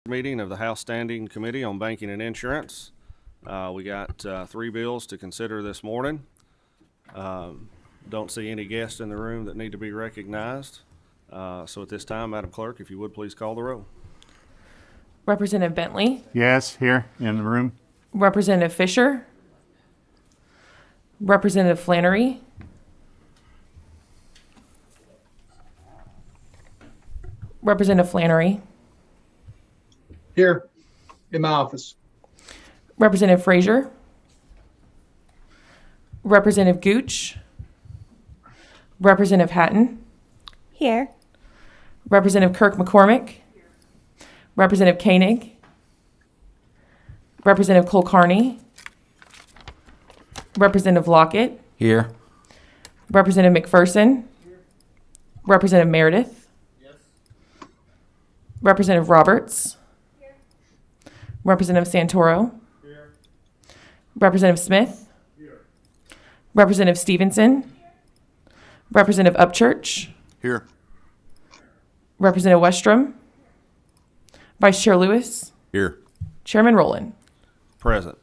Meeting of the House Standing Committee on Banking and Insurance. We got three bills to consider this morning. Don't see any guests in the room that need to be recognized. So at this time, Madam Clerk, if you would please call the roll. Representative Bentley, Yes, here in the room. Representative Fisher, Representative Flannery, Representative Flannery, Here, in my office. Representative Frazier, Representative Gooch, Representative Hatton, Here. Representative Kirk McCormick, Representative Koenig, Representative Cole Carney, Representative Lockett, Here. Representative McPherson, Representative Meredith, Representative Roberts, Representative Santoro, Representative Smith, Representative Stevenson, Representative Upchurch, Here. Representative Westrom, Vice Chair Lewis, Here. Chairman Rowland. Present.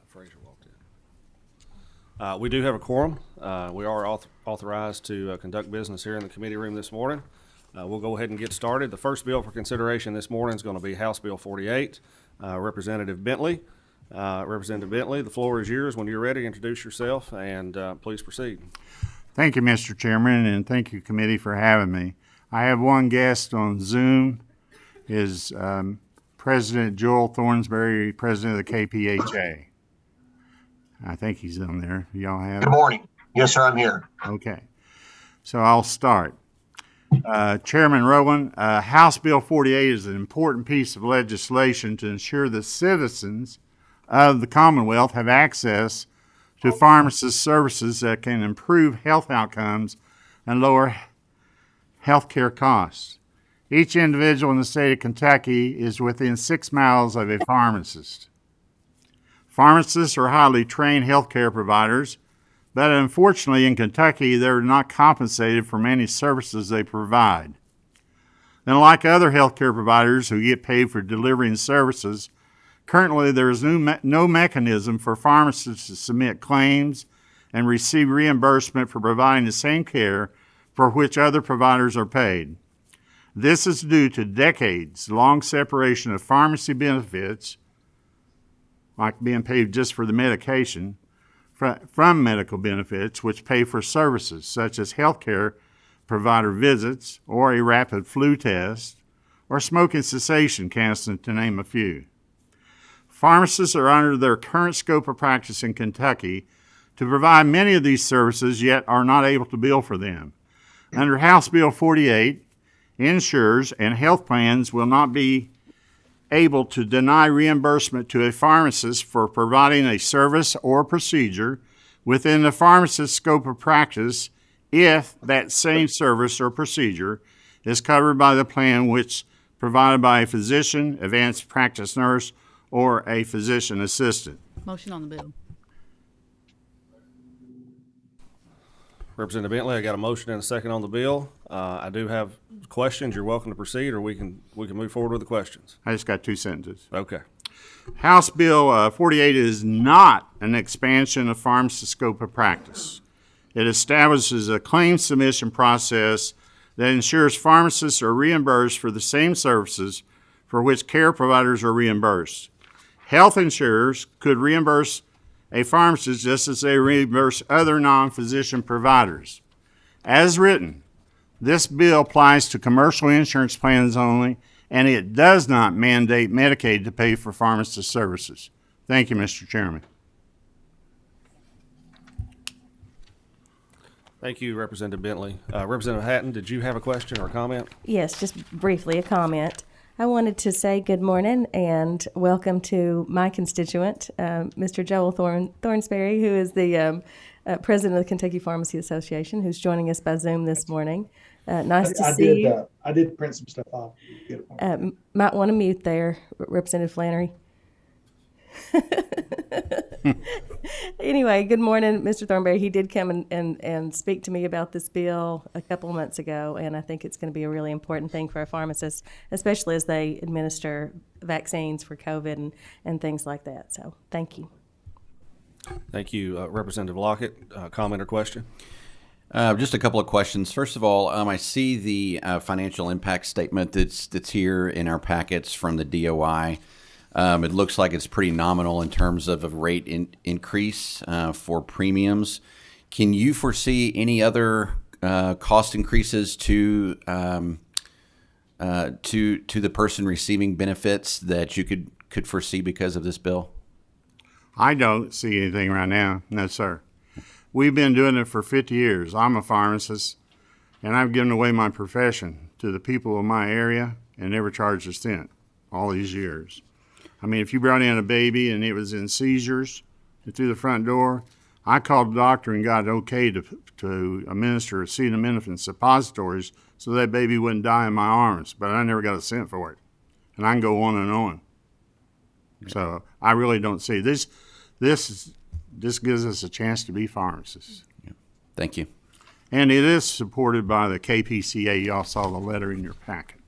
Frazier walked in. We do have a quorum. We are authorized to conduct business here in the committee room this morning. We'll go ahead and get started. The first bill for consideration this morning is going to be House Bill 48. Representative Bentley. Representative Bentley, the floor is yours. When you're ready, introduce yourself and please proceed. Thank you, Mr. Chairman, and thank you, committee, for having me. I have one guest on Zoom, is President Joel Thornsberry, President of the KPHA. I think he's on there. Y'all have? Good morning. Yes, sir, I'm here. Okay. So I'll start. Chairman Rowan, House Bill 48 is an important piece of legislation to ensure that citizens of the Commonwealth have access to pharmacist services that can improve health outcomes and lower health care costs. Each individual in the state of Kentucky is within 6 miles of a pharmacist. Pharmacists are highly trained healthcare providers, but unfortunately in Kentucky they're not compensated for many services they provide. Unlike other healthcare providers who get paid for delivering services, currently there is no mechanism for pharmacists to submit claims and receive reimbursement for providing the same care for which other providers are paid. This is due to decades-long separation of pharmacy benefits, like being paid just for the medication, from medical benefits which pay for services such as healthcare provider visits or a rapid flu test or smoking cessation counseling, to name a few. Pharmacists are under their current scope of practice in Kentucky to provide many of these services, yet are not able to bill for them. Under House Bill 48, insurers and health plans will not be able to deny reimbursement to a pharmacist for providing a service or procedure within the pharmacist's scope of practice if that same service or procedure is covered by the plan which provided by a physician, advanced practice nurse, or a physician assistant. Motion on the bill. Representative Bentley, I got a motion and a second on the bill. I do have questions. You're welcome to proceed, or we can move forward with the questions. I just got 2 sentences. Okay. House Bill 48 is not an expansion of pharmacist's scope of practice. It establishes a claim submission process that ensures pharmacists are reimbursed for the same services for which care providers are reimbursed. Health insurers could reimburse a pharmacist just as they reimburse other non-physician providers. As written, this bill applies to commercial insurance plans only, and it does not mandate Medicaid to pay for pharmacist services. Thank you, Mr. Chairman. Thank you, Representative Bentley. Representative Hatton, did you have a question or a comment? Yes, just briefly a comment. I wanted to say good morning and welcome to my constituent, Mr. Joel Thornsberry, who is the president of the Kentucky Pharmacy Association, who's joining us by Zoom this morning. Nice to see you. I did print some stuff off. Might want to mute there, Representative Flannery. Anyway, good morning, Mr. Thornberry. He did come and speak to me about this bill a couple of months ago, and I think it's going to be a really important thing for our pharmacists, especially as they administer vaccines for COVID and things like that. So, thank you. Thank you. Representative Lockett, comment or question? Just a couple of questions. First of all, I see the financial impact statement that's here in our packets from the DOI. It looks like it's pretty nominal in terms of a rate increase for premiums. Can you foresee any other cost increases to the person receiving benefits that you could foresee because of this bill? I don't see anything right now. No, sir. We've been doing it for 50 years. I'm a pharmacist, and I've given away my profession to the people of my area and never charged a cent all these years. I mean, if you brought in a baby and it was in seizures through the front door, I called the doctor and got okay to administer acetaminophen suppositories so that baby wouldn't die in my arms, but I never got a cent for it. And I can go on and on. So I really don't see this. This gives us a chance to be pharmacists. Thank you. And it is supported by the KPCA. Y'all saw the letter in your packet.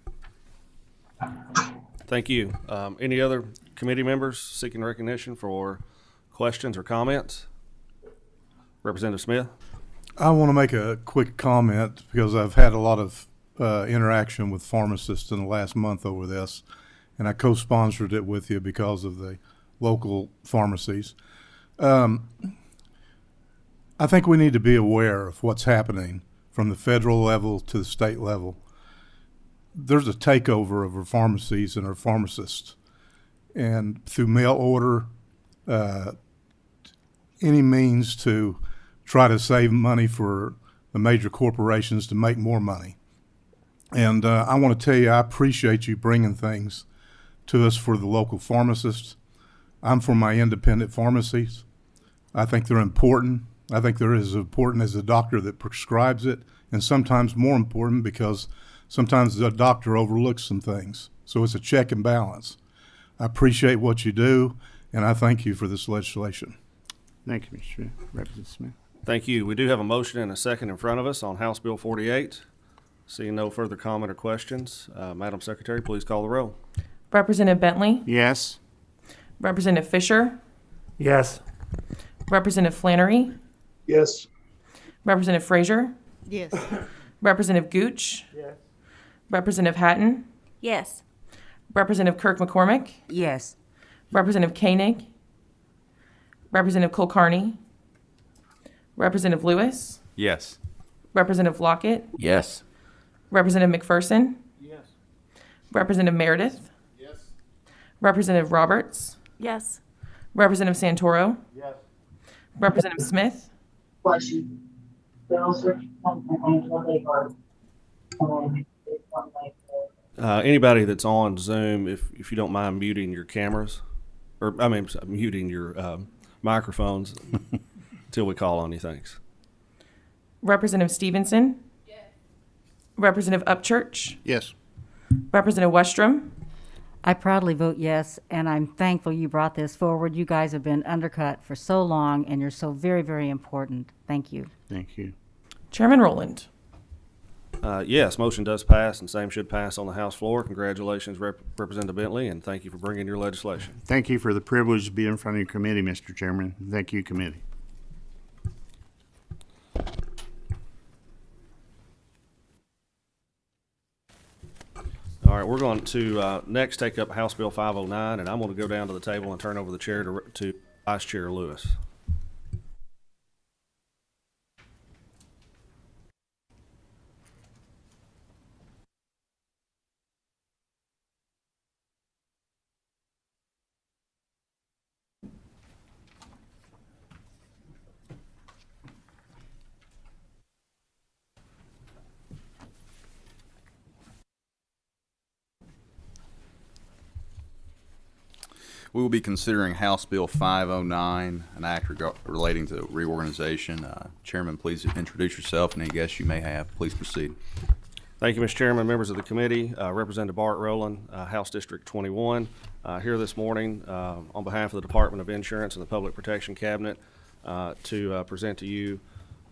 Thank you. Any other committee members seeking recognition for questions or comments? Representative Smith? I want to make a quick comment because I've had a lot of interaction with pharmacists in the last month over this, and I co-sponsored it with you because of the local pharmacies. I think we need to be aware of what's happening from the federal level to the state level. There's a takeover of our pharmacies and our pharmacists, and through mail order, any means to try to save money for the major corporations to make more money. And I want to tell you, I appreciate you bringing things to us for the local pharmacists. I'm for my independent pharmacies. I think they're important. I think they're as important as the doctor that prescribes it, and sometimes more important because sometimes the doctor overlooks some things. So it's a check and balance. I appreciate what you do, and I thank you for this legislation. Thank you, Mr. Smith. Representative Smith. Thank you. We do have a motion and a second in front of us on House Bill 48. Seeing no further comment or questions, Madam Secretary, please call the roll. Representative Bentley? Yes. Representative Fisher? Yes. Representative Flannery? Yes. Representative Frazier? Yes. Representative Gooch? Yes. Representative Hatton? Yes. Representative Kirk McCormick? Yes. Representative Koenig? Representative Kulkarni? Representative Lewis? Yes. Representative Lockett? Yes. Representative McPherson? Yes. Representative Meredith? Yes. Representative Roberts? Yes. Representative Santoro? Yes. Representative Smith? Question. Bills are Anybody that's on Zoom, if you don't mind muting your cameras, or I mean, muting your microphones until we call on you, thanks. Representative Stevenson? Yes. Representative Upchurch? Yes. Representative Westrom? I proudly vote yes, and I'm thankful you brought this forward. You guys have been undercut for so long, and you're so very, very important. Thank you. Thank you. Chairman Rowland? Yes, motion does pass, and same should pass on the House floor. Congratulations, Representative Bentley, and thank you for bringing your legislation. Thank you for the privilege to be in front of your committee, Mr. Chairman. Thank you, committee. All right, we're going to next take up House Bill 509, and I'm going to go down to the table and turn over the chair to Vice Chair Lewis. We will be considering House Bill 509, an act relating to reorganization. Chairman, please introduce yourself and any guests you may have. Please proceed. Thank you, Mr. Chairman, members of the committee, Representative Bart Rowland, House District 21, here this morning on behalf of the Department of Insurance and the Public Protection Cabinet to present to you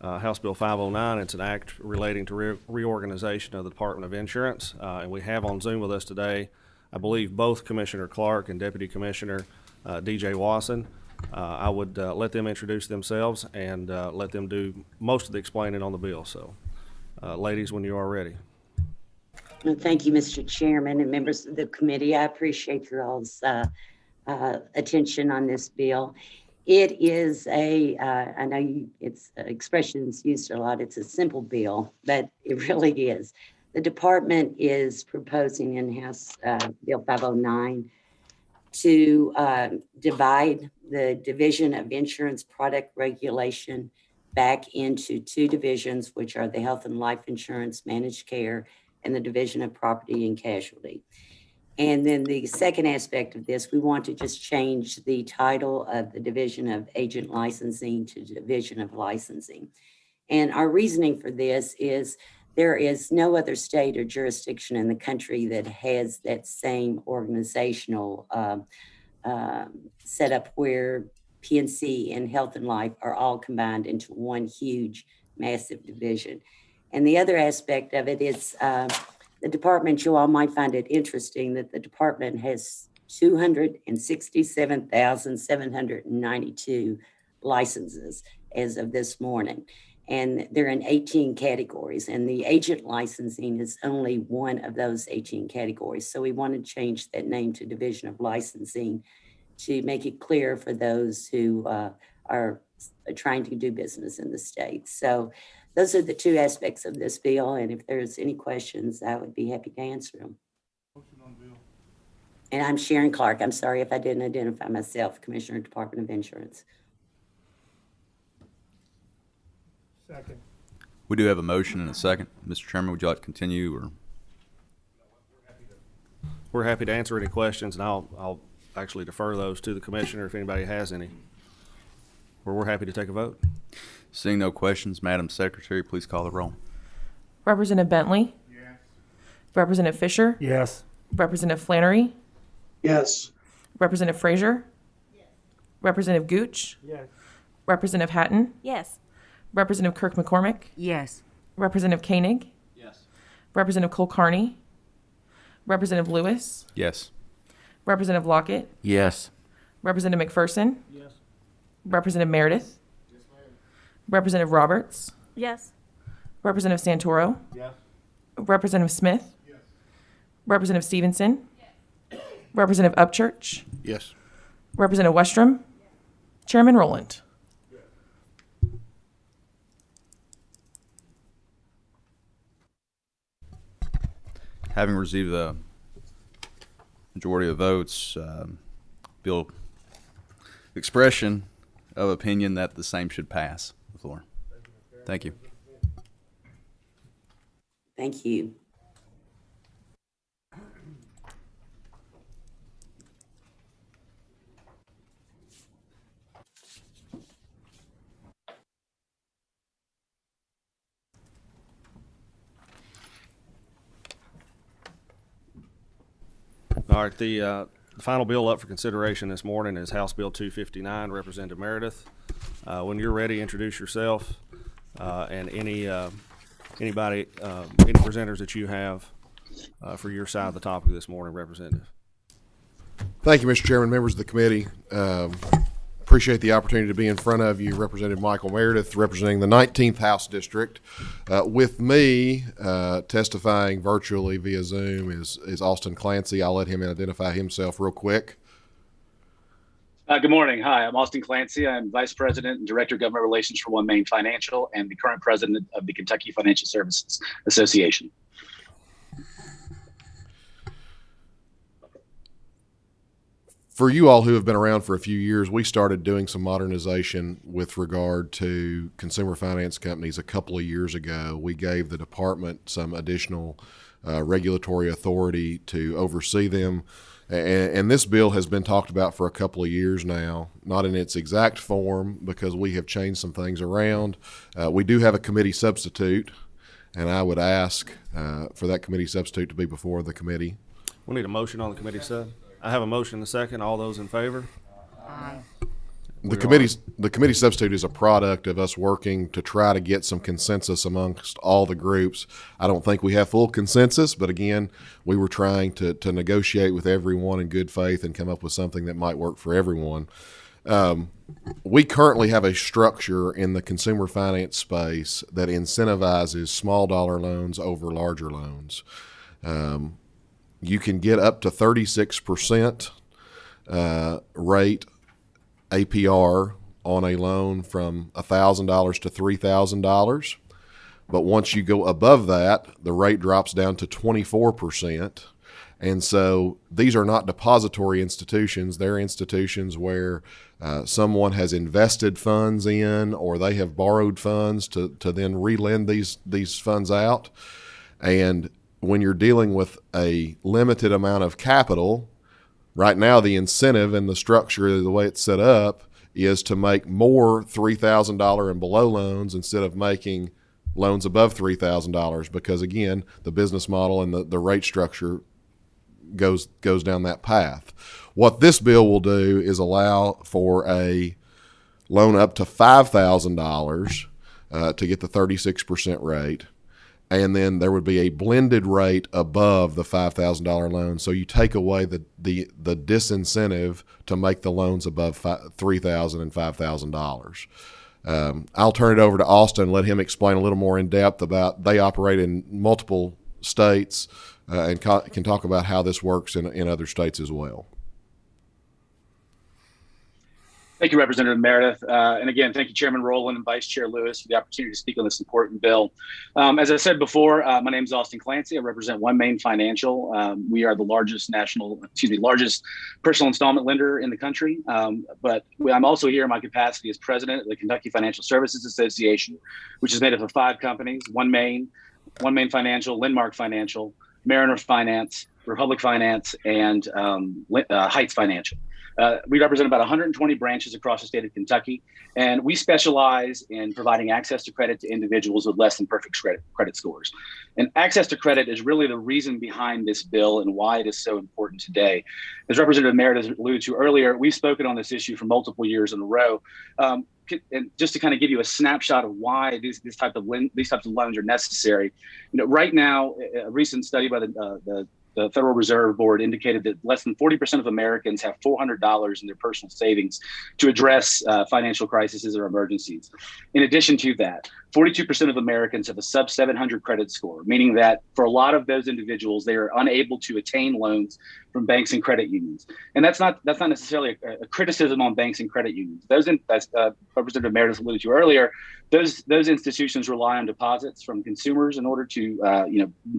House Bill 509. It's an act relating to reorganization of the Department of Insurance. And we have on Zoom with us today, I believe, both Commissioner Clark and Deputy Commissioner DJ Wasson. I would let them introduce themselves and let them do most of the explaining on the bill. So, ladies, when you are ready. Well, thank you, Mr. Chairman and members of the committee. I appreciate your all's attention on this bill. It is I know it's expressions used a lot. It's a simple bill, but it really is. The department is proposing in House Bill 509 to divide the Division of Insurance Product Regulation back into two divisions, which are the Health and Life Insurance Managed Care and the Division of Property and Casualty. And then the second aspect of this, we want to just change the title of the Division of Agent Licensing to Division of Licensing. And our reasoning for this is there is no other state or jurisdiction in the country that has that same organizational setup where P&C and Health and Life are all combined into one huge, massive division. And the other aspect of it is the department, you all might find it interesting that the department has 267,792 licenses as of this morning. And they're in 18 categories. And the agent licensing is only one of those 18 categories. So we want to change that name to Division of Licensing to make it clear for those who are trying to do business in the state. So those are the two aspects of this bill, and if there's any questions, I would be happy to answer them. And I'm Sharon Clark. I'm sorry if I didn't identify myself, Commissioner, Department of Insurance. Second. We do have a motion and a second. Mr. Chairman, would you like to continue, or? We're happy to answer any questions, and I'll actually defer those to the commissioner if anybody has any. We're happy to take a vote. Seeing no questions, Madam Secretary, please call the roll. Representative Bentley? Yes. Representative Fisher? Yes. Representative Flannery? Yes. Representative Frazier? Yes. Representative Gooch? Yes. Representative Hatton? Yes. Representative Kirk McCormick? Yes. Representative Koenig? Yes. Representative Cole Carney? Representative Lewis? Yes. Representative Lockett? Yes. Representative McPherson? Yes. Representative Meredith? Representative Roberts? Yes. Representative Santoro? Yes. Representative Smith? Yes. Representative Stevenson? Yes. Representative Upchurch? Yes. Representative Westrom? Yes. Chairman Rowland? Having received the majority of votes, bill expression of opinion that the same should pass the floor. Thank you. Thank you. All right, the final bill up for consideration this morning is House Bill 259, Representative Meredith. When you're ready, introduce yourself and any presenters that you have for your side of the topic this morning, Representative. Thank you, Mr. Chairman, members of the committee. Appreciate the opportunity to be in front of you, Representative Michael Meredith, representing the 19th House District. With me, testifying virtually via Zoom is Austin Clancy. I'll let him identify himself real quick. Good morning. Hi, I'm Austin Clancy. I'm Vice President and Director of Government Relations for OneMain Financial and the current President of the Kentucky Financial Services Association. For you all who have been around for a few years, we started doing some modernization with regard to consumer finance companies a couple of years ago. We gave the department some additional regulatory authority to oversee them. And this bill has been talked about for a couple of years now, not in its exact form because we have changed some things around. We do have a committee substitute, and I would ask for that committee substitute to be before the committee. We need a motion on the committee sub. I have a motion and a second. All those in favor? Aye. The committee substitute is a product of us working to try to get some consensus amongst all the groups. I don't think we have full consensus, but again, we were trying to negotiate with everyone in good faith and come up with something that might work for everyone. We currently have a structure in the consumer finance space that incentivizes small dollar loans over larger loans. You can get up to 36% rate APR on a loan from $1,000 to $3,000. But once you go above that, the rate drops down to 24%. And so these are not depository institutions. They're institutions where someone has invested funds in, or they have borrowed funds to then relend these funds out. And when you're dealing with a limited amount of capital, right now the incentive and the structure, the way it's set up, is to make more $3,000 and below loans instead of making loans above $3,000, because again, the business model and the rate structure goes down that path. What this bill will do is allow for a loan up to $5,000 to get the 36% rate, and then there would be a blended rate above the $5,000 loan. So you take away the disincentive to make the loans above $3,000 and $5,000. I'll turn it over to Austin and let him explain a little more in depth about, they operate in multiple states and can talk about how this works in other states as well. Thank you, Representative Meredith. And again, thank you, Chairman Rowland and Vice Chair Lewis, for the opportunity to speak on this important bill. As I said before, my name is Austin Clancy. I represent OneMain Financial. We are the largest largest personal installment lender in the country. But I'm also here in my capacity as president of the Kentucky Financial Services Association, which is made up of 5 companies: OneMain Financial, Lendmark Financial, Mariner Finance, Republic Finance, and Heights Financial. We represent about 120 branches across the state of Kentucky, and we specialize in providing access to credit to individuals with less than perfect credit scores. And access to credit is really the reason behind this bill and why it is so important today. As Representative Meredith alluded to earlier, we've spoken on this issue for multiple years in a row. And just to kind of give you a snapshot of why these types of loans are necessary, right now, a recent study by the Federal Reserve Board indicated that less than 40% of Americans have $400 in their personal savings to address financial crises or emergencies. In addition to that, 42% of Americans have a sub 700 credit score, meaning that for a lot of those individuals, they are unable to attain loans from banks and credit unions. And that's not necessarily a criticism on banks and credit unions. Those, as Representative Meredith alluded to earlier, those institutions rely on deposits from consumers in order to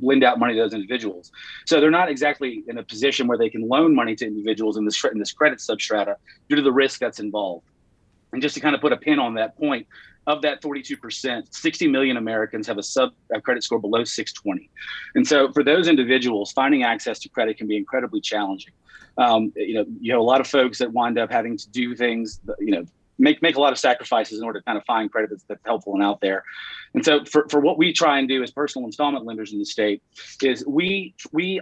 lend out money to those individuals. So they're not exactly in a position where they can loan money to individuals in this credit substrata due to the risk that's involved. And just to kind of put a pin on that point, of that 42%, 60 million Americans have a credit score below 620. And so for those individuals, finding access to credit can be incredibly challenging. You have a lot of folks that wind up having to do things, make a lot of sacrifices in order to kind of find credit that's helpful and out there. And so for what we try and do as personal installment lenders in the state is we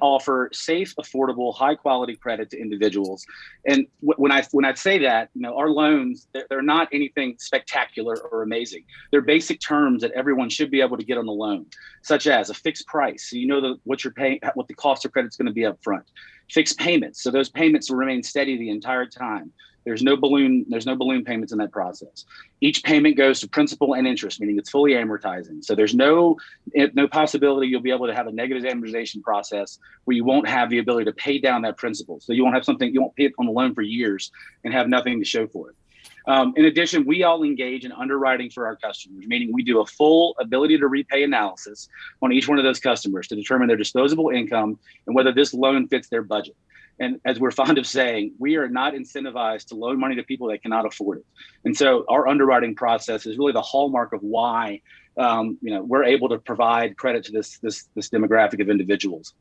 offer safe, affordable, high quality credit to individuals. And when I say that, our loans, they're not anything spectacular or amazing. They're basic terms that everyone should be able to get on the loan, such as a fixed price. So what you're paying, what the cost of credit is going to be up front. Fixed payments. So those payments will remain steady the entire time. There's no balloon payments in that process. Each payment goes to principal and interest, meaning it's fully amortizing. So there's no possibility you'll be able to have a negative amortization process where you won't have the ability to pay down that principal. So you won't pay it on the loan for years and have nothing to show for it. In addition, we all engage in underwriting for our customers, meaning we do a full ability to repay analysis on each one of those customers to determine their disposable income and whether this loan fits their budget. And as we're fond of saying, we are not incentivized to loan money to people that cannot afford it. And so our underwriting process is really the hallmark of why we're able to provide credit to this demographic of individuals.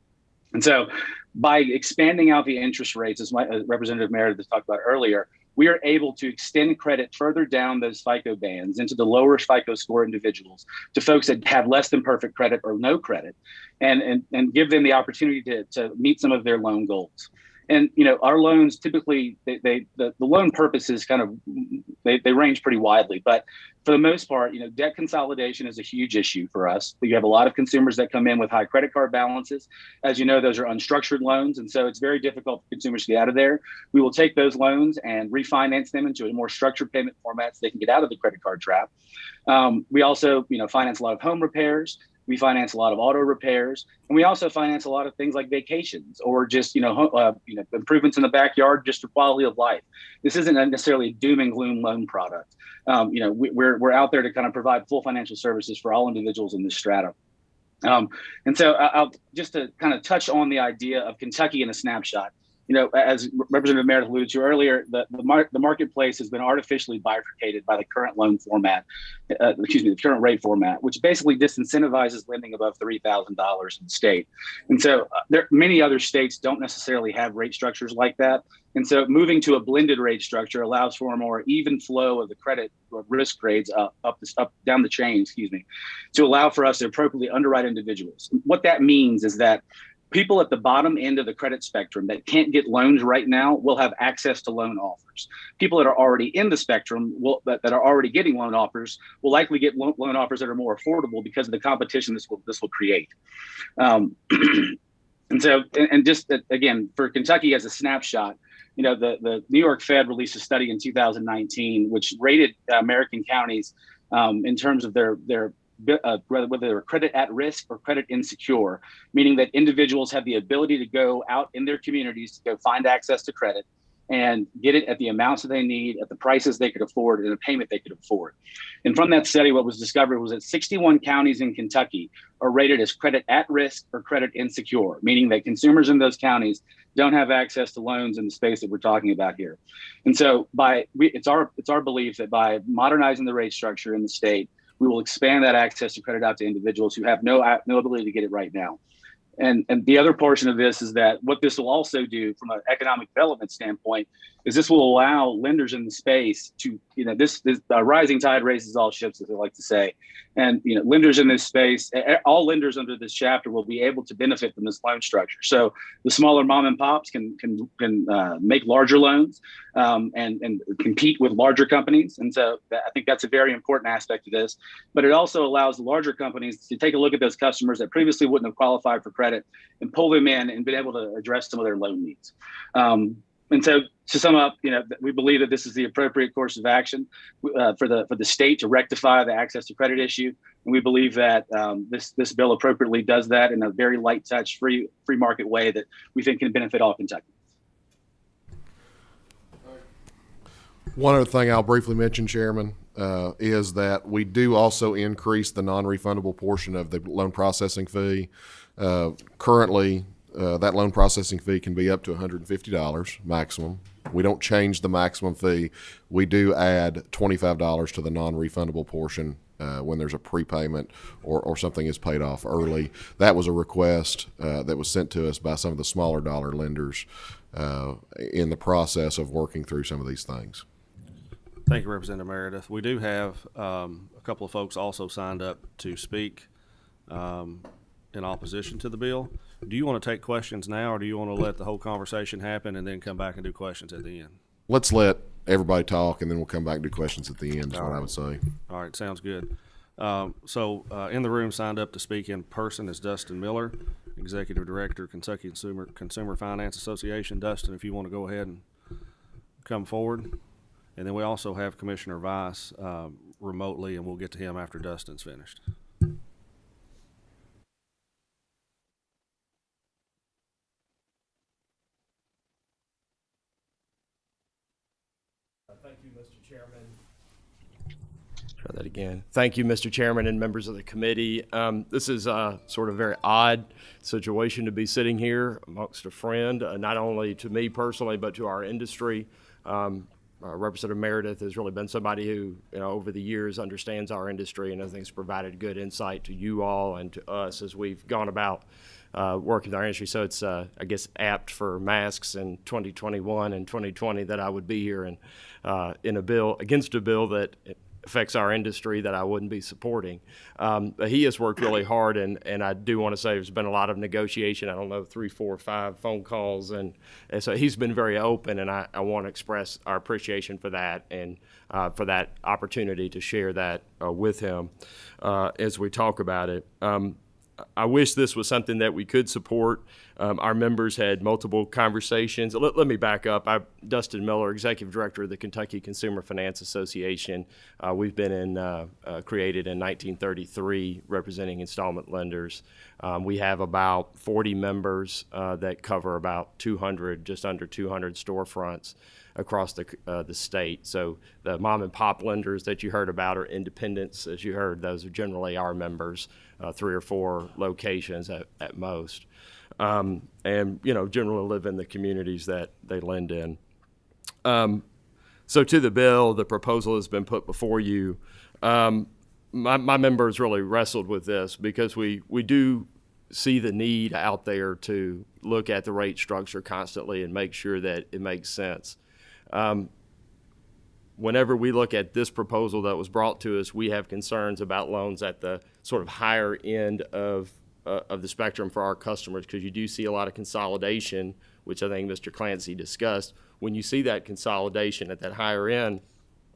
And so by expanding out the interest rates, as Representative Meredith talked about earlier, we are able to extend credit further down those FICO bands into the lower FICO score individuals, to folks that have less than perfect credit or no credit, and give them the opportunity to meet some of their loan goals. And our loans typically the loan purposes kind of they range pretty widely, but for the most part, debt consolidation is a huge issue for us. You have a lot of consumers that come in with high credit card balances. As you know, those are unstructured loans, and so it's very difficult for consumers to get out of there. We will take those loans and refinance them into a more structured payment format so they can get out of the credit card trap. We also, finance a lot of home repairs. We finance a lot of auto repairs, and we also finance a lot of things like vacations or just improvements in the backyard just for quality of life. This isn't necessarily a doom and gloom loan product. We're out there to kind of provide full financial services for all individuals in this strata. And so I'll just to kind of touch on the idea of Kentucky in a snapshot. As Representative Meredith alluded to earlier, the marketplace has been artificially bifurcated by the current loan format, the current rate format, which basically disincentivizes lending above $3,000 in the state. And so many other states don't necessarily have rate structures like that. And so moving to a blended rate structure allows for a more even flow of the credit risk grades up down the chain, to allow for us to appropriately underwrite individuals. What that means is that people at the bottom end of the credit spectrum that can't get loans right now will have access to loan offers. People that are already in the spectrum that are already getting loan offers will likely get loan offers that are more affordable because of the competition this will create. And so, just again, for Kentucky as a snapshot, the New York Fed released a study in 2019 which rated American counties in terms of their whether they're credit at risk or credit insecure, meaning that individuals have the ability to go out in their communities to go find access to credit and get it at the amounts that they need, at the prices they could afford, and a payment they could afford. And from that study, what was discovered was that 61 counties in Kentucky are rated as credit at risk or credit insecure, meaning that consumers in those counties don't have access to loans in the space that we're talking about here. And so it's our belief that by modernizing the rate structure in the state, we will expand that access to credit out to individuals who have no ability to get it right now. And the other portion of this is that what this will also do from an economic development standpoint is this will allow lenders in the space to, this rising tide raises all ships, as they like to say. And, lenders in this space, all lenders under this chapter will be able to benefit from this loan structure. So the smaller mom and pops can make larger loans and compete with larger companies. And so I think that's a very important aspect of this. But it also allows the larger companies to take a look at those customers that previously wouldn't have qualified for credit and pull them in and be able to address some of their loan needs. And so to sum up, we believe that this is the appropriate course of action for the state to rectify the access to credit issue. And we believe that this bill appropriately does that in a very light touch, free market way that we think can benefit all Kentuckians. One other thing I'll briefly mention, Chairman, is that we do also increase the non-refundable portion of the loan processing fee. Currently, that loan processing fee can be up to $150 maximum. We don't change the maximum fee. We do add $25 to the non-refundable portion when there's a prepayment or something is paid off early. That was a request that was sent to us by some of the smaller dollar lenders in the process of working through some of these things. Thank you, Representative Meredith. We do have a couple of folks also signed up to speak in opposition to the bill. Do you want to take questions now, or do you want to let the whole conversation happen and then come back and do questions at the end? Let's let everybody talk, and then we'll come back and do questions at the end, is what I would say. All right, sounds good. So in the room signed up to speak in person is Dustin Miller, Executive Director, Kentucky Consumer Finance Association. Dustin, if you want to go ahead and come forward. And then we also have Commissioner Vice remotely, and we'll get to him after Dustin's finished. Thank you, Mr. Chairman. Try that again. Thank you, Mr. Chairman and members of the committee. This is a sort of very odd situation to be sitting here amongst a friend, not only to me personally, but to our industry. Representative Meredith has really been somebody who, over the years understands our industry and I think has provided good insight to you all and to us as we've gone about working with our industry. So it's, I guess, apt for masks in 2021 and 2020 that I would be here and in a bill, against a bill that affects our industry that I wouldn't be supporting. But he has worked really hard, and I do want to say there's been a lot of negotiation. I don't know, 3, 4, 5 phone calls, and so he's been very open, and I want to express our appreciation for that and for that opportunity to share that with him as we talk about it. I wish this was something that we could support. Our members had multiple conversations. Let me back up. I'm Dustin Miller, Executive Director of the Kentucky Consumer Finance Association. We've been created in 1933, representing installment lenders. We have about 40 members that cover about 200, just under 200 storefronts across the state. So the mom and pop lenders that you heard about are independents. As you heard, those are generally our members, 3 or 4 locations at most. And, generally live in the communities that they lend in. So to the bill, the proposal has been put before you. My members really wrestled with this because we do see the need out there to look at the rate structure constantly and make sure that it makes sense. Whenever we look at this proposal that was brought to us, we have concerns about loans at the sort of higher end of the spectrum for our customers, because you do see a lot of consolidation, which I think Mr. Clancy discussed. When you see that consolidation at that higher end,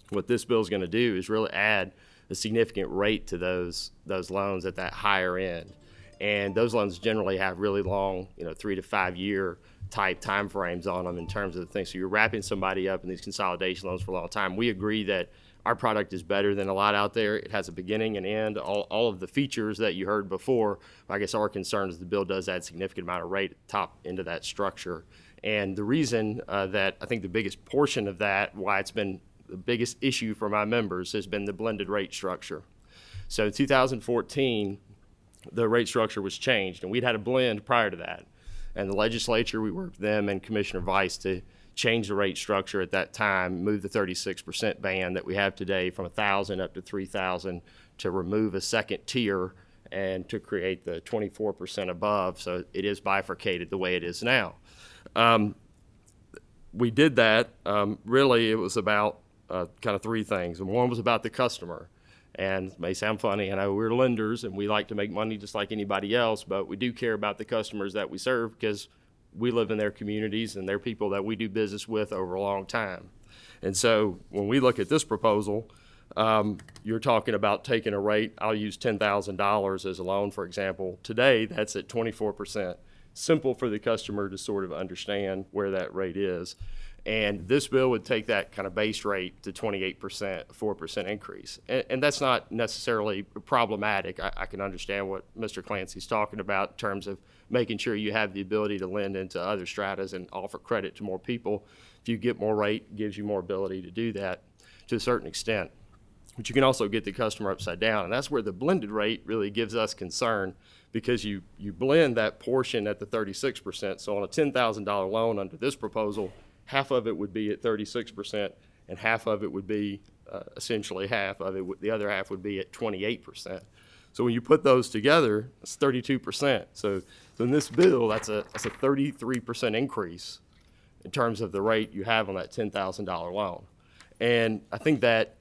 what this bill is going to do is really add a significant rate to those loans at that higher end. And those loans generally have really long, 3 to 5 year type time frames on them in terms of the things. So you're wrapping somebody up in these consolidation loans for a long time. We agree that our product is better than a lot out there. It has a beginning and end, all of the features that you heard before. I guess our concern is the bill does add significant amount of rate at the top into that structure. And the reason that I think the biggest portion of that, why it's been the biggest issue for my members, has been the blended rate structure. So in 2014, the rate structure was changed, and we'd had a blend prior to that. And the legislature, we worked with them and Commissioner Vice to change the rate structure at that time, move the 36% band that we have today from 1,000 up to 3,000 to remove a second tier and to create the 24% above. So it is bifurcated the way it is now. We did that. Really, it was about kind of 3 things. And one was about the customer. And it may sound funny, I know we're lenders and we like to make money just like anybody else, but we do care about the customers that we serve because we live in their communities and they're people that we do business with over a long time. And so when we look at this proposal, you're talking about taking a rate, I'll use $10,000 as a loan, for example. Today, that's at 24%. Simple for the customer to sort of understand where that rate is. And this bill would take that kind of base rate to 28%, a 4% increase. And that's not necessarily problematic. I can understand what Mr. Clancy's talking about in terms of making sure you have the ability to lend into other stratas and offer credit to more people. If you get more rate, it gives you more ability to do that to a certain extent. But you can also get the customer upside down. And that's where the blended rate really gives us concern, because you blend that portion at the 36%. So on a $10,000 loan under this proposal, half of it would be at 36%, and half of it would be essentially half of it. The other half would be at 28%. So when you put those together, it's 32%. So in this bill, that's a 33% increase in terms of the rate you have on that $10,000 loan. And I think that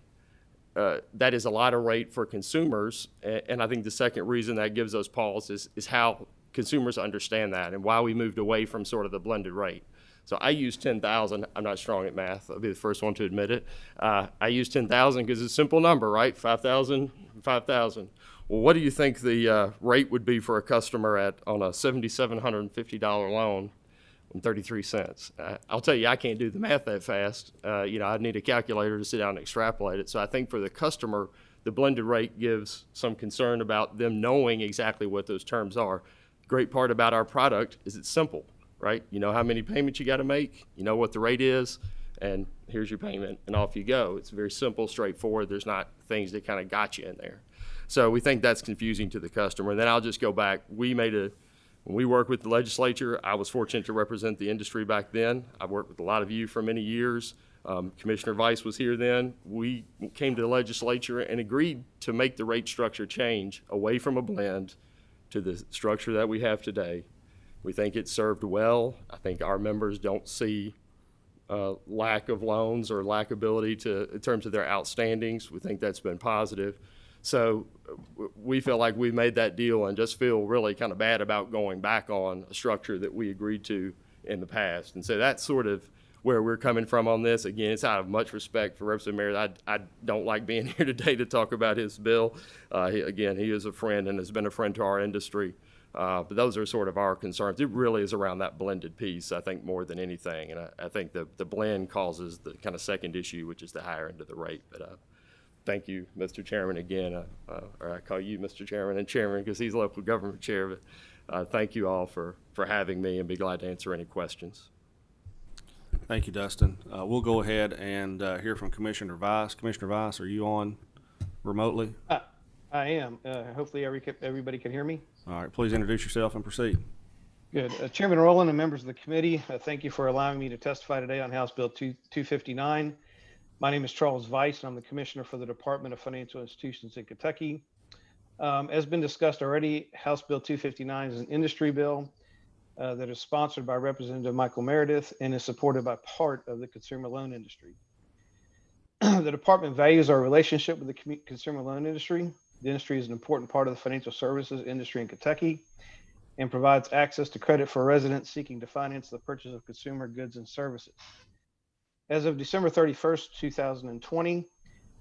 that is a lot of rate for consumers. And I think the second reason that gives us pause is how consumers understand that and why we moved away from sort of the blended rate. So I use 10,000. I'm not strong at math. I'll be the first one to admit it. I use 10,000 because it's a simple number, right? 5,000, 5,000. Well, what do you think the rate would be for a customer on a $7,750 loan and 33 cents? I'll tell you, I can't do the math that fast. I'd need a calculator to sit down and extrapolate it. So I think for the customer, the blended rate gives some concern about them knowing exactly what those terms are. Great part about our product is it's simple. Right? You know how many payments you got to make, you know what the rate is, and here's your payment, and off you go. It's very simple, straightforward. There's not things that kind of got you in there. So we think that's confusing to the customer. And then I'll just go back. When we worked with the legislature, I was fortunate to represent the industry back then. I've worked with a lot of you for many years. Commissioner Vice was here then. We came to the legislature and agreed to make the rate structure change away from a blend to the structure that we have today. We think it served well. I think our members don't see lack of loans or lack ability in terms of their outstandings. We think that's been positive. So we feel like we made that deal and just feel really kind of bad about going back on a structure that we agreed to in the past. And so that's sort of where we're coming from on this. Again, it's out of much respect for Representative Meredith. I don't like being here today to talk about his bill. He is a friend and has been a friend to our industry. But those are sort of our concerns. It really is around that blended piece, I think, more than anything. And I think the blend causes the kind of second issue, which is the higher end of the rate. But thank you, Mr. Chairman, again. Or I call you Mr. Chairman and Chairman because he's local government chair. But thank you all for having me, and be glad to answer any questions. Thank you, Dustin. We'll go ahead and hear from Commissioner Vice. Commissioner Vice, are you on remotely? I am. Hopefully everybody can hear me. All right, please introduce yourself and proceed. Good. Chairman Rowland and members of the committee, thank you for allowing me to testify today on House Bill 259. My name is Charles Vice, and I'm the Commissioner for the Department of Financial Institutions in Kentucky. As been discussed already, House Bill 259 is an industry bill that is sponsored by Representative Michael Meredith and is supported by part of the consumer loan industry. The department values our relationship with the consumer loan industry. The industry is an important part of the financial services industry in Kentucky and provides access to credit for residents seeking to finance the purchase of consumer goods and services. As of December 31st, 2020,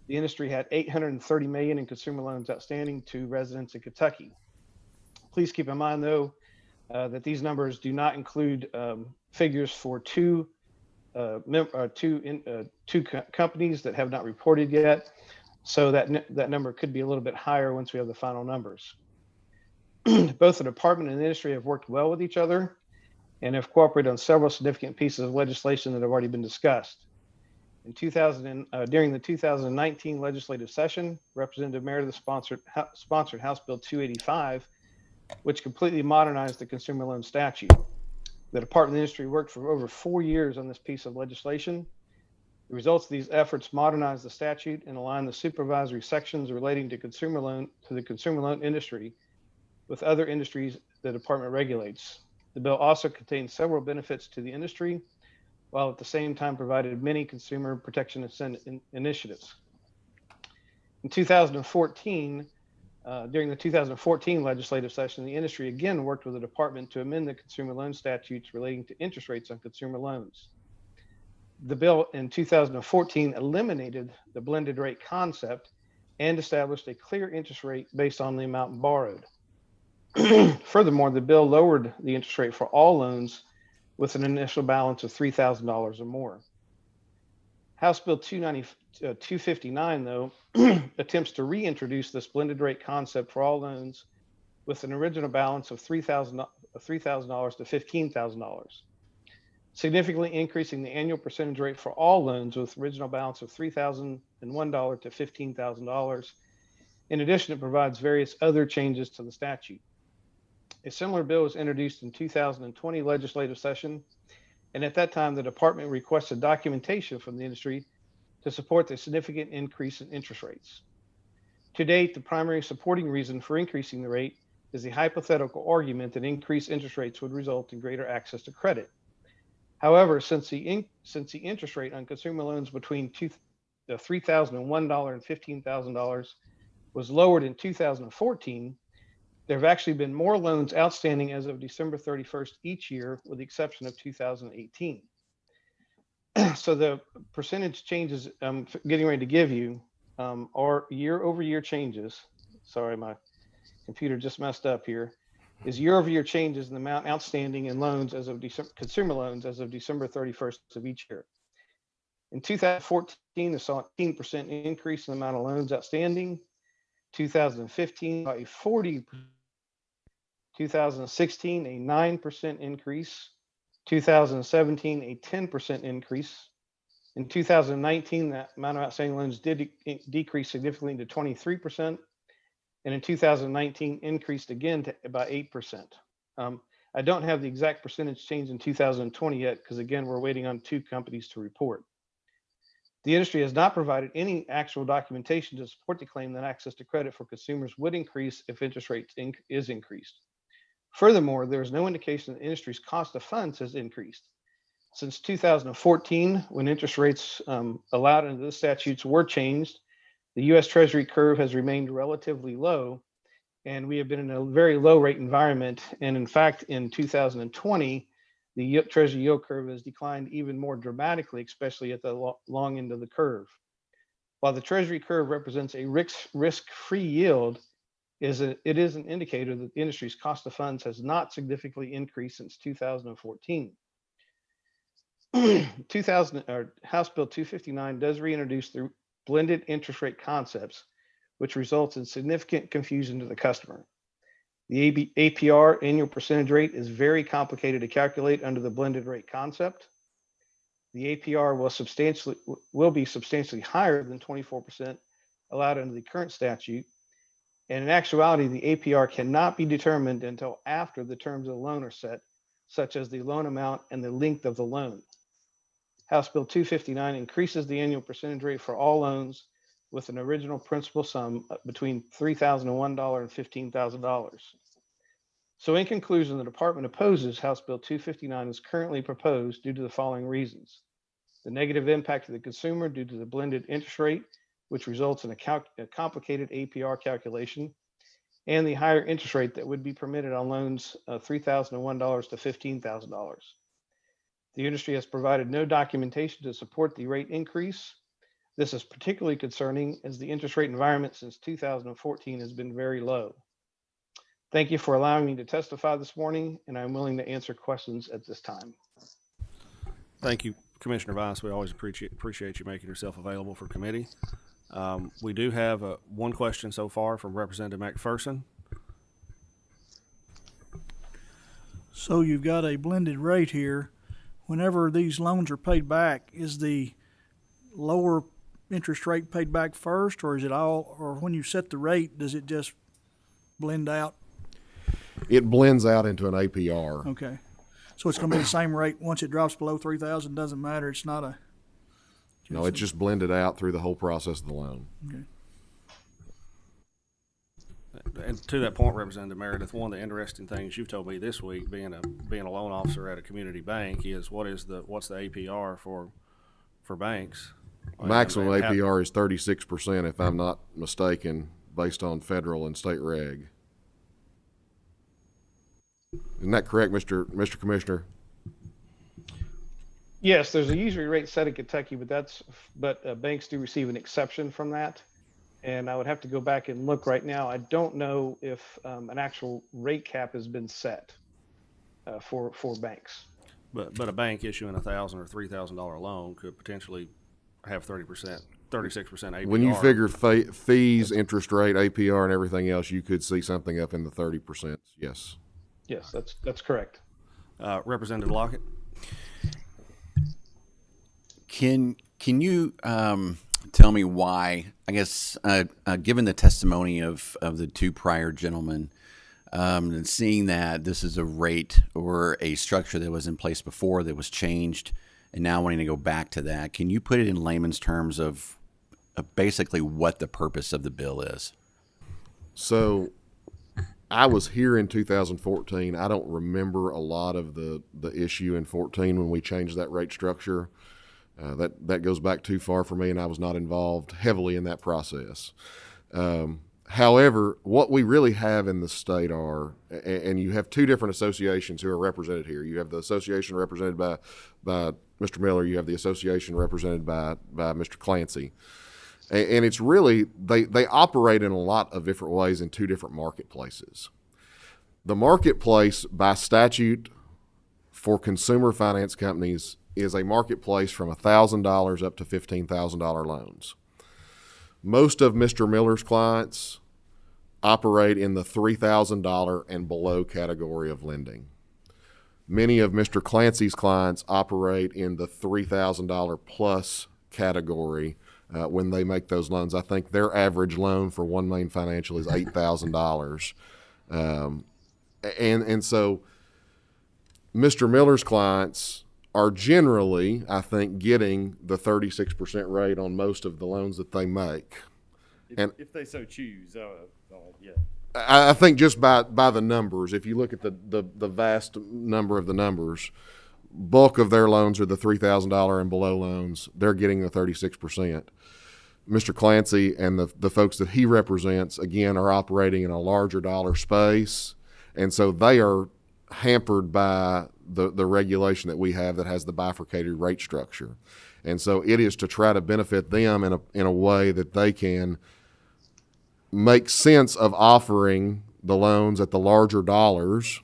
the industry had $830 million in consumer loans outstanding to residents in Kentucky. Please keep in mind, though, that these numbers do not include figures for two companies that have not reported yet. So that number could be a little bit higher once we have the final numbers. Both the department and the industry have worked well with each other and have cooperated on several significant pieces of legislation that have already been discussed. During the 2019 legislative session, Representative Meredith sponsored House Bill 285, which completely modernized the consumer loan statute. The department and industry worked for over 4 years on this piece of legislation. The results of these efforts modernized the statute and aligned the supervisory sections relating to the consumer loan industry with other industries the department regulates. The bill also contains several benefits to the industry, while at the same time provided many consumer protection initiatives. In 2014, during the 2014 legislative session, the industry again worked with the department to amend the consumer loan statutes relating to interest rates on consumer loans. The bill in 2014 eliminated the blended rate concept and established a clear interest rate based on the amount borrowed. Furthermore, the bill lowered the interest rate for all loans with an initial balance of $3,000 or more. House Bill 259, though, attempts to reintroduce this blended rate concept for all loans with an original balance of $3,000 to $15,000, significantly increasing the annual percentage rate for all loans with original balance of $3,001 to $15,000. In addition, it provides various other changes to the statute. A similar bill was introduced in 2020 legislative session, and at that time, the department requested documentation from the industry to support the significant increase in interest rates. To date, the primary supporting reason for increasing the rate is the hypothetical argument that increased interest rates would result in greater access to credit. However, since the interest rate on consumer loans between $3,001 and $15,000 was lowered in 2014, there have actually been more loans outstanding as of December 31st each year, with the exception of 2018. So the percentage changes I'm getting ready to give you are year-over-year changes. Sorry, my computer just messed up here. Is year-over-year changes in the amount outstanding in loans as of consumer loans as of December 31st of each year. In 2014, they saw a 18% increase in the amount of loans outstanding. 2015, a 40%. 2016, a 9% increase. 2017, a 10% increase. In 2019, that amount of outstanding loans did decrease significantly to 23%. And in 2019, increased again to about 8%. I don't have the exact percentage change in 2020 yet, because again, we're waiting on two companies to report. The industry has not provided any actual documentation to support the claim that access to credit for consumers would increase if interest rates is increased. Furthermore, there is no indication that the industry's cost of funds has increased. Since 2014, when interest rates allowed under the statutes were changed, the U.S. Treasury curve has remained relatively low, and we have been in a very low rate environment. And in fact, in 2020, the Treasury yield curve has declined even more dramatically, especially at the long end of the curve. While the Treasury curve represents a risk-free yield, it is an indicator that the industry's cost of funds has not significantly increased since 2014. House Bill 259 does reintroduce the blended interest rate concepts, which results in significant confusion to the customer. The APR, annual percentage rate, is very complicated to calculate under the blended rate concept. The APR will be substantially higher than 24% allowed under the current statute. And in actuality, the APR cannot be determined until after the terms of the loan are set, such as the loan amount and the length of the loan. House Bill 259 increases the annual percentage rate for all loans with an original principal sum between $3,001 and $15,000. So in conclusion, the department opposes House Bill 259 as currently proposed due to the following reasons: the negative impact to the consumer due to the blended interest rate, which results in a complicated APR calculation, and the higher interest rate that would be permitted on loans $3,001 to $15,000. The industry has provided no documentation to support the rate increase. This is particularly concerning as the interest rate environment since 2014 has been very low. Thank you for allowing me to testify this morning, and I'm willing to answer questions at this time. Thank you, Commissioner Vice. We always appreciate you making yourself available for committee. We do have one question so far from Representative McPherson. So you've got a blended rate here. Whenever these loans are paid back, is the lower interest rate paid back first, or is it all, or when you set the rate, does it just blend out? It blends out into an APR. Okay. So it's going to be the same rate once it drops below 3,000. Doesn't matter. It's not a. No, it's just blended out through the whole process of the loan. Okay. And to that point, Representative Meredith, one of the interesting things you've told me this week, being a loan officer at a community bank, is what's the APR for banks? Maximum APR is 36%, if I'm not mistaken, based on federal and state reg. Isn't that correct, Mr. Commissioner? Yes, there's a usury rate set in Kentucky, but banks do receive an exception from that. And I would have to go back and look right now. I don't know if an actual rate cap has been set for banks. But a bank issuing $1,000 or $3,000 loan could potentially have 36% APR. When you figure fees, interest rate, APR, and everything else, you could see something up in the 30%. Yes. Yes, that's correct. Representative Lockett. Can you tell me why, I guess, given the testimony of the two prior gentlemen, and seeing that this is a rate or a structure that was in place before that was changed and now wanting to go back to that, can you put it in layman's terms of basically what the purpose of the bill is? So I was here in 2014. I don't remember a lot of the issue in 14 when we changed that rate structure. That goes back too far for me, and I was not involved heavily in that process. However, what we really have in the state are, and you have two different associations who are represented here. You have the association represented by Mr. Miller. You have the association represented by Mr. Clancy. And it's really, they operate in a lot of different ways in two different marketplaces. The marketplace by statute for consumer finance companies is a marketplace from $1,000 up to $15,000 loans. Most of Mr. Miller's clients operate in the $3,000 and below category of lending. Many of Mr. Clancy's clients operate in the $3,000 plus category when they make those loans. I think their average loan for One Main Financial is $8,000. And so Mr. Miller's clients are generally, I think, getting the 36% rate on most of the loans that they make. If they so choose, yeah. I think just by the numbers, if you look at the vast number of the numbers, bulk of their loans are the $3,000 and below loans. They're getting the 36%. Mr. Clancy and the folks that he represents, again, are operating in a larger dollar space. And so they are hampered by the regulation that we have that has the bifurcated rate structure. And so it is to try to benefit them in a way that they can make sense of offering the loans at the larger dollars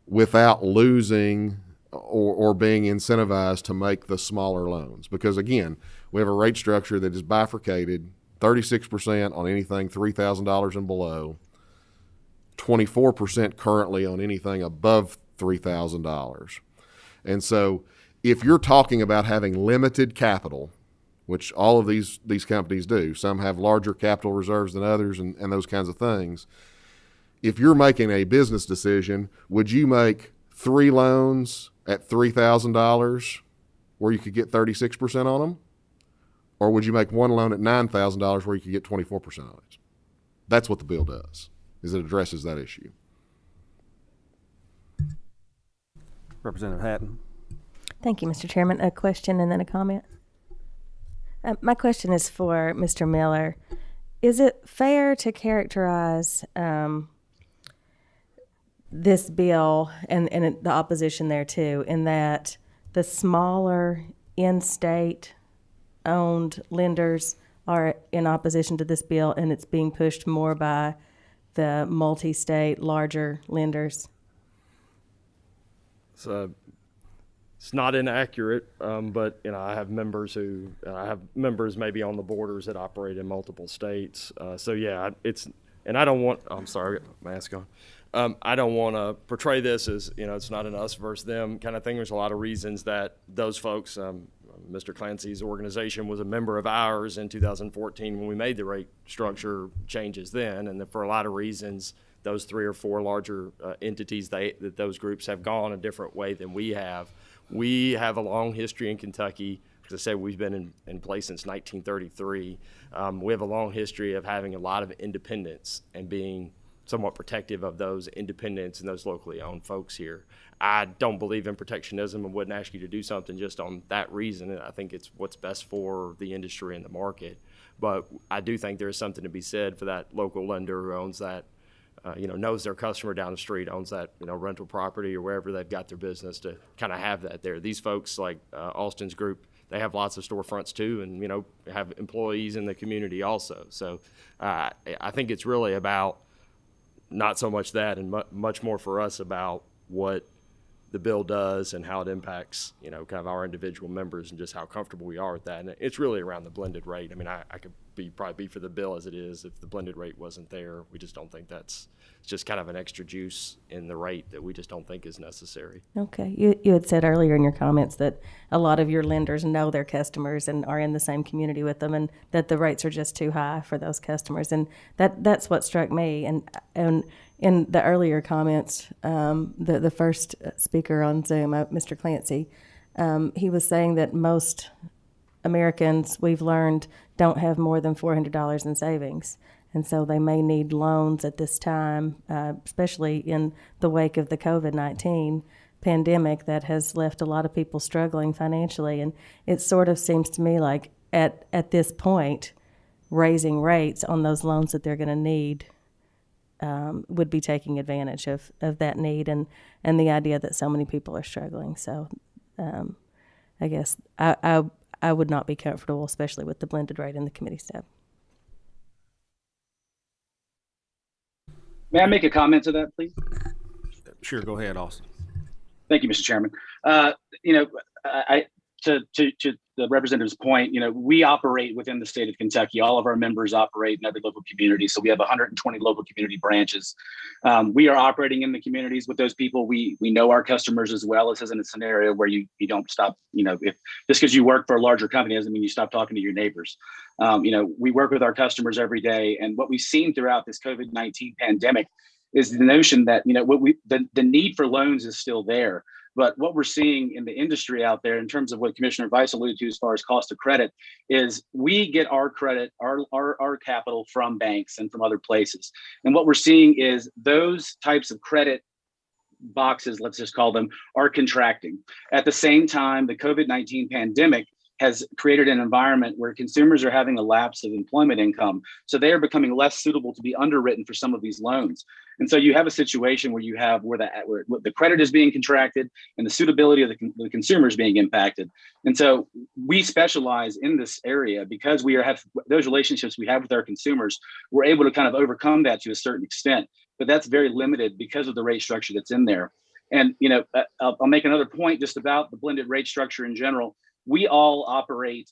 without losing or being incentivized to make the smaller loans. Because again, we have a rate structure that is bifurcated, 36% on anything $3,000 and below, 24% currently on anything above $3,000. And so if you're talking about having limited capital, which all of these companies do, some have larger capital reserves than others and those kinds of things. If you're making a business decision, would you make 3 loans at $3,000 where you could get 36% on them? Or would you make 1 loan at $9,000 where you could get 24% on it? That's what the bill does, is it addresses that issue. Representative Hatton. Thank you, Mr. Chairman. A question and then a comment. My question is for Mr. Miller. Is it fair to characterize this bill and the opposition there too, in that the smaller in-state owned lenders are in opposition to this bill and it's being pushed more by the multi-state larger lenders? So it's not inaccurate, but I have members maybe on the borders that operate in multiple states. So yeah, and I don't want. I'm sorry, mask on. I don't want to portray this as it's not an us versus them kind of thing. There's a lot of reasons that those folks, Mr. Clancy's organization was a member of ours in 2014 when we made the rate structure changes then, and for a lot of reasons, those 3 or 4 larger entities that those groups have gone a different way than we have. We have a long history in Kentucky. As I said, we've been in place since 1933. We have a long history of having a lot of independence and being somewhat protective of those independents and those locally owned folks here. I don't believe in protectionism and wouldn't ask you to do something just on that reason. I think it's what's best for the industry and the market. But I do think there is something to be said for that local lender who owns that, knows their customer down the street, owns that, rental property or wherever they've got their business, to kind of have that there. These folks like Austin's group, they have lots of storefronts too, and, have employees in the community also. So I think it's really about not so much that and much more for us about what the bill does and how it impacts, kind of our individual members and just how comfortable we are with that. And it's really around the blended rate. I mean, I could probably be for the bill as it is if the blended rate wasn't there. We just don't think it's just kind of an extra juice in the rate that we just don't think is necessary. Okay. You had said earlier in your comments that a lot of your lenders know their customers and are in the same community with them, and that the rates are just too high for those customers. And that's what struck me. And in the earlier comments, the first speaker on Zoom, Mr. Clancy, he was saying that most Americans, we've learned, don't have more than $400 in savings. And so they may need loans at this time, especially in the wake of the COVID-19 pandemic that has left a lot of people struggling financially. And it sort of seems to me like at this point, raising rates on those loans that they're going to need would be taking advantage of that need and the idea that so many people are struggling. So I guess I would not be comfortable, especially with the blended rate in the committee step. May I make a comment to that, please? Sure, go ahead, Austin. Thank you, Mr. Chairman. To the representative's point, we operate within the state of Kentucky. All of our members operate in every local community. So we have 120 local community branches. We are operating in the communities with those people. We know our customers as well. This isn't a scenario where you don't stop, if just because you work for a larger company doesn't mean you stop talking to your neighbors. We work with our customers every day. And what we've seen throughout this COVID-19 pandemic is the notion that, the need for loans is still there. But what we're seeing in the industry out there in terms of what Commissioner Vice alluded to as far as cost of credit is we get our credit, our capital from banks and from other places. And what we're seeing is those types of credit boxes, let's just call them, are contracting. At the same time, the COVID-19 pandemic has created an environment where consumers are having a lapse of employment income. So they are becoming less suitable to be underwritten for some of these loans. And so you have a situation where you have where the credit is being contracted and the suitability of the consumer is being impacted. And so we specialize in this area because we have those relationships we have with our consumers. We're able to kind of overcome that to a certain extent, but that's very limited because of the rate structure that's in there. And, you know, I'll make another point just about the blended rate structure in general. We all operate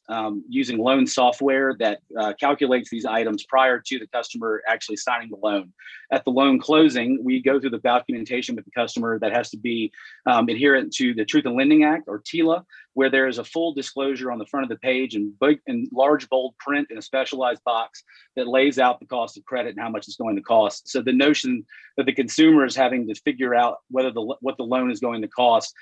using loan software that calculates these items prior to the customer actually signing the loan. At the loan closing, we go through the documentation with the customer that has to be adherent to the Truth in Lending Act, or TILA, where there is a full disclosure on the front of the page in big and large bold print in a specialized box that lays out the cost of credit and how much it's going to cost. So the notion that the consumer is having to figure out whether what the loan is going to cost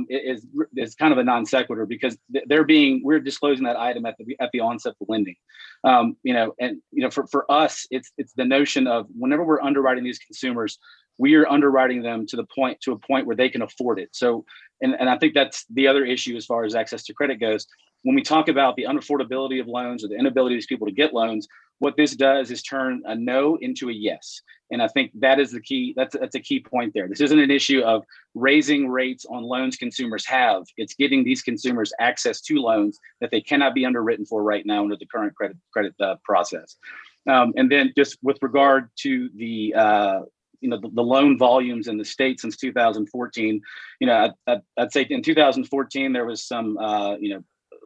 is kind of a non sequitur, because we're disclosing that item at the onset of lending. For us, it's the notion of whenever we're underwriting these consumers, we are underwriting them to a point where they can afford it. So, and I think that's the other issue as far as access to credit goes. When we talk about the unaffordability of loans or the inability of these people to get loans, what this does is turn a no into a yes. And I think that is the key. That's a key point there. This isn't an issue of raising rates on loans consumers have. It's getting these consumers access to loans that they cannot be underwritten for right now under the current credit process. And then just with regard to the loan volumes in the state since 2014, I'd say in 2014 there was some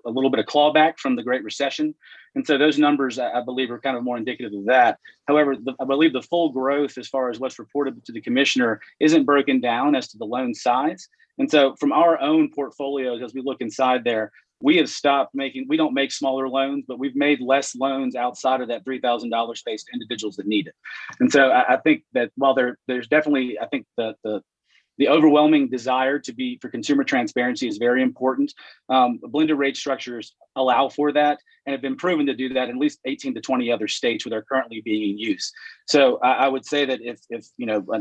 a little bit of clawback from the Great Recession. And so those numbers, I believe, are kind of more indicative of that. However, I believe the full growth as far as what's reported to the commissioner isn't broken down as to the loan size. And so from our own portfolios, as we look inside there, we have stopped we don't make smaller loans, but we've made less loans outside of that $3,000 space to individuals that need it. And so I think that while there's definitely, I think the overwhelming desire for consumer transparency is very important. Blended rate structures allow for that and have been proven to do that in at least 18 to 20 other states where they're currently being in use. So I would say that if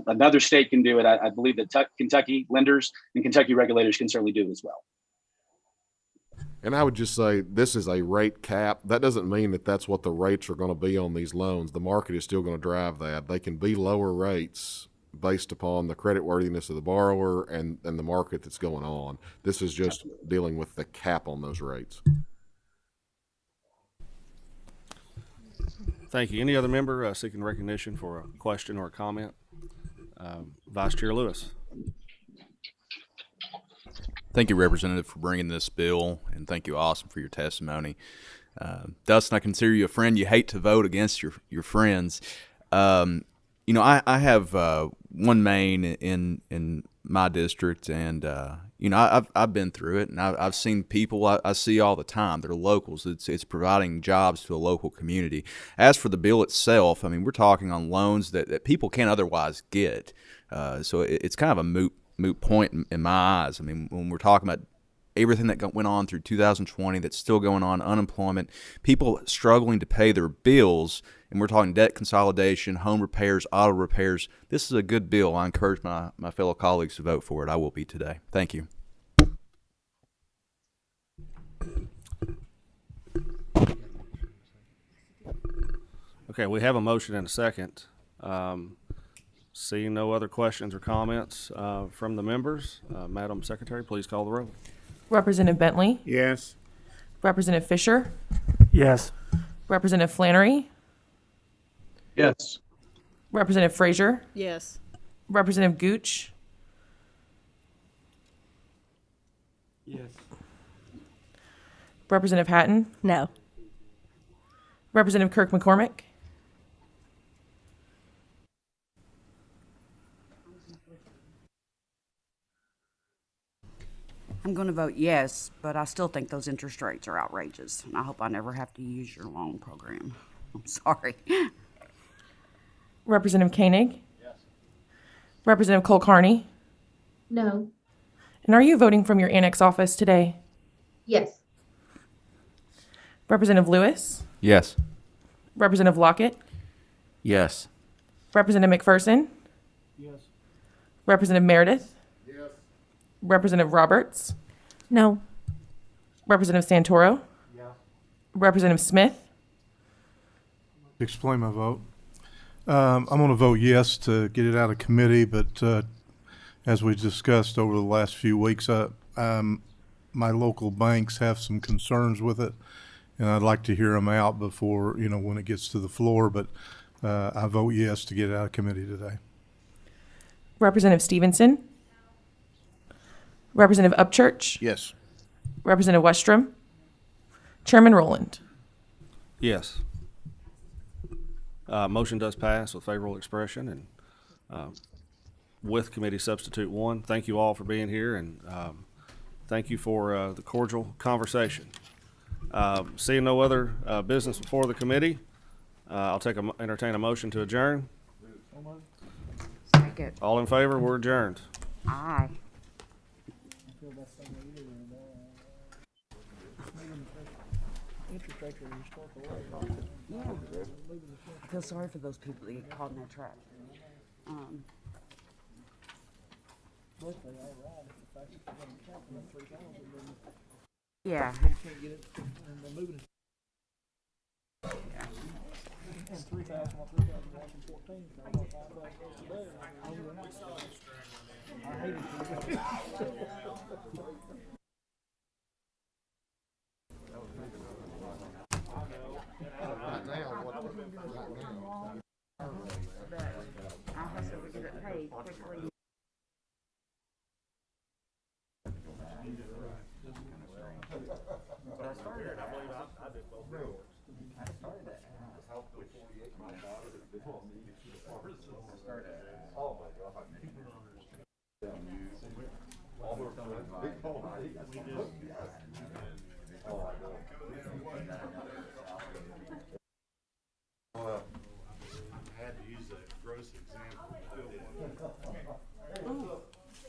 another state can do it, I believe that Kentucky lenders and Kentucky regulators can certainly do it as well. And I would just say this is a rate cap. That doesn't mean that that's what the rates are going to be on these loans. The market is still going to drive that. They can be lower rates based upon the creditworthiness of the borrower and the market that's going on. This is just dealing with the cap on those rates. Thank you. Any other member seeking recognition for a question or a comment? Vice Chair Lewis. Thank you, Representative, for bringing this bill, and thank you, Austin, for your testimony. Dustin, I consider you a friend. You hate to vote against your friends. I have one main in my district, and I've been through it, and I've seen people I see all the time. They're locals. It's providing jobs to a local community. As for the bill itself, I mean, we're talking on loans that people can't otherwise get. So it's kind of a moot point in my eyes. I mean, when we're talking about everything that went on through 2020 that's still going on, unemployment, people struggling to pay their bills, and we're talking debt consolidation, home repairs, auto repairs. This is a good bill. I encourage my fellow colleagues to vote for it. I will be today. Thank you. Okay, we have a motion and a second. Seeing no other questions or comments from the members, Madam Secretary, please call the roll. Representative Bentley? Yes. Representative Fisher? Yes. Representative Flannery? Yes. Representative Frazier? Yes. Representative Gooch? Yes. Representative Hatton? No. Representative Kirk McCormick? I'm going to vote yes, but I still think those interest rates are outrageous, and I hope I never have to use your loan program. I'm sorry. Representative Koenig? Yes. Representative Cole Carney? No. And are you voting from your annex office today? Yes. Representative Lewis? Yes. Representative Lockett? Yes. Representative McPherson? Yes. Representative Meredith? Yes. Representative Roberts? No. Representative Santoro? Yeah. Representative Smith? Explain my vote. I'm going to vote yes to get it out of committee, but as we discussed over the last few weeks, my local banks have some concerns with it, and I'd like to hear them out before, when it gets to the floor, but I vote yes to get it out of committee today. Representative Stevenson? Representative Upchurch? Yes. Representative Westrom? Chairman Rowland? Yes. Motion does pass with favorable expression and with committee substitute 1. Thank you all for being here, and thank you for the cordial conversation. Seeing no other business before the committee, I'll entertain a motion to adjourn. Second. All in favor? We're adjourned. Aye. Yeah. I feel sorry for those people that get caught in that trap. Yeah. I have to get it paid quickly. Oh my God.